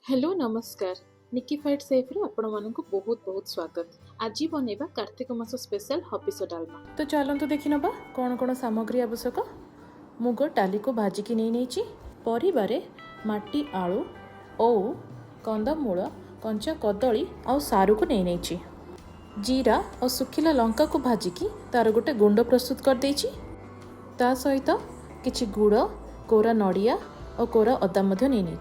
Hello नमस्कार। निकिफाइड safe रे आपण मानकु बहुत बहुत स्वागत। आज बनेबा कार्तिक मास स्पेशल हबिस डालमा। तो चलतु देखि नबा कौन कौन सामग्री आवश्यक। मुग डाली को भाजिकी नहीं परिवारे माटी आलू ओउ कंदमूल कंचा कदली और सारू को नहीं जीरा और सुखिला लंका को भाजिकी तार गोटे गुंड प्रस्तुत कर देछि। ता सहित किछि गुड़ कोरा नड़िया और कोरा अदा मध्य नहीं।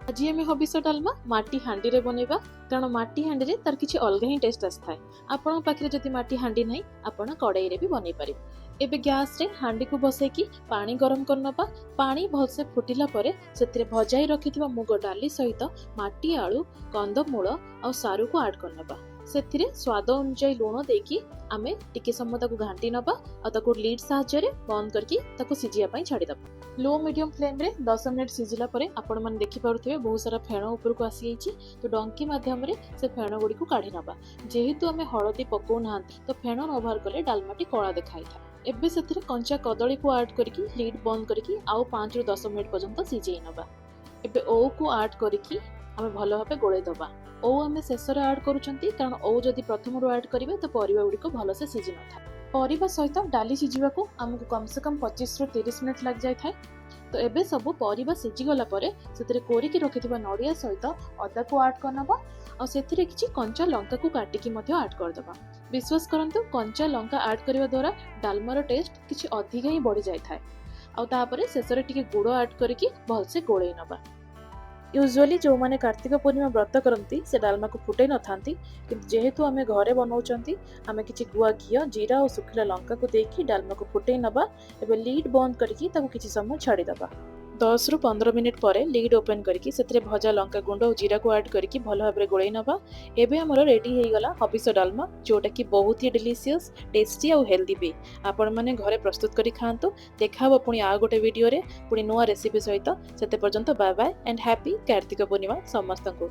आज आम हबिस डालमा माटी हांडी रे बनेबा, कारण माटी हांडी रे तार किछि अलग ही टेस्ट आस्थाय। आपण पाखरे जदि माटी हांडी नाही आपण कड़ाई रे भी बनै परिबे। एबे गैस रे हांडी को बसैकी पानी गरम करनबा। पानी भलसे फुटिला परे सेतिरे भजाई रखिथिबा मुग डाली सहित माटी आलू कंदमूल और सारू को ऐड करनबा। सेतिरे स्वाद अनुसार लूण देकी आमे टिके समय ताकू घांटी नबा और ताकू लीड साहाय्य रे बंद करके ताकू सिजिया पई छाडी दबा। लो मीडियम फ्लेम रे 10 मिनिट सिजिला परे आपण मन देखि पारुथिबे बहुत सारा फेण ऊपर को आसी जाइछि। तो डंकी माध्यम रे से फेण गुडी को काढी नबा। जेहेतु आमे हळदी पकौ नाहंती तो फेण ओभार कले डालमाटी कळा देखाई था। एबे सेतिरे कंचा कदली को ऐड करके लीड बंद करके आउ 5 रु 10 मिनिट पर्यंत सिजेई नबा। एबे ओ को ऐड करके आमे भलो भाबे गोळेई दबा। ओ आमे शेष रे ऐड करूछंती, कारण ओ जदि प्रथम रु ऐड करिवे तो परिबा गुडी को भलो से सिजि न था। परिबा सहित डाली सिजिबा को हमकु कम से कम 25 रु 30 मिनिट लग जाय थाए। तो एबे सब परिबा सिझी गला परे सेतिरे कोरिकी रखिथिबा नड़िया सहित अदा को ऐड करनबा और सेतिरे किछि कंचा लंका को काटिकी मध्ये ऐड कर दबा। विश्वास करंतु कंचा लंका ऐड करबा द्वारा डालमार टेस्ट किछि अधिक ही बढ़ी जाय थाए। आ तापरे शेषरे टिके गुड़ ऐड करके भलसे गोळेई नबा। यूजुअली जो माने कार्तिक पूर्णिमा व्रत करती से डालमा को फुटे न थांती, किंतु जेहेतु आमे घरे बनाउचंती आमे किछि गुआ घिया जीरा और सुखिला लंका को देकी डालमा को फुटे नबा। एबे लीड बंद करके ताकू किछि समय छाडी दबा। 10 रु 15 मिनिट परे लीड ओपन करके सेतिरे भजा लंका गुंड और जीरा को ऐड करके भलो भाबरे गोळेई नबा। एबे हमर रेडी हेई गला हबिस डालमा, जोटा कि बहुत ही डिलीशियस टेस्टी और हेल्दी भी। आपण माने घरे प्रस्तुत करी खांतु। देखा हबो पुनी आ गोटे वीडियो रे पुनी नुवा रेसिपी सहित। सेते पर्यंत bye bye and happy Kartik Purnima समस्तंकु।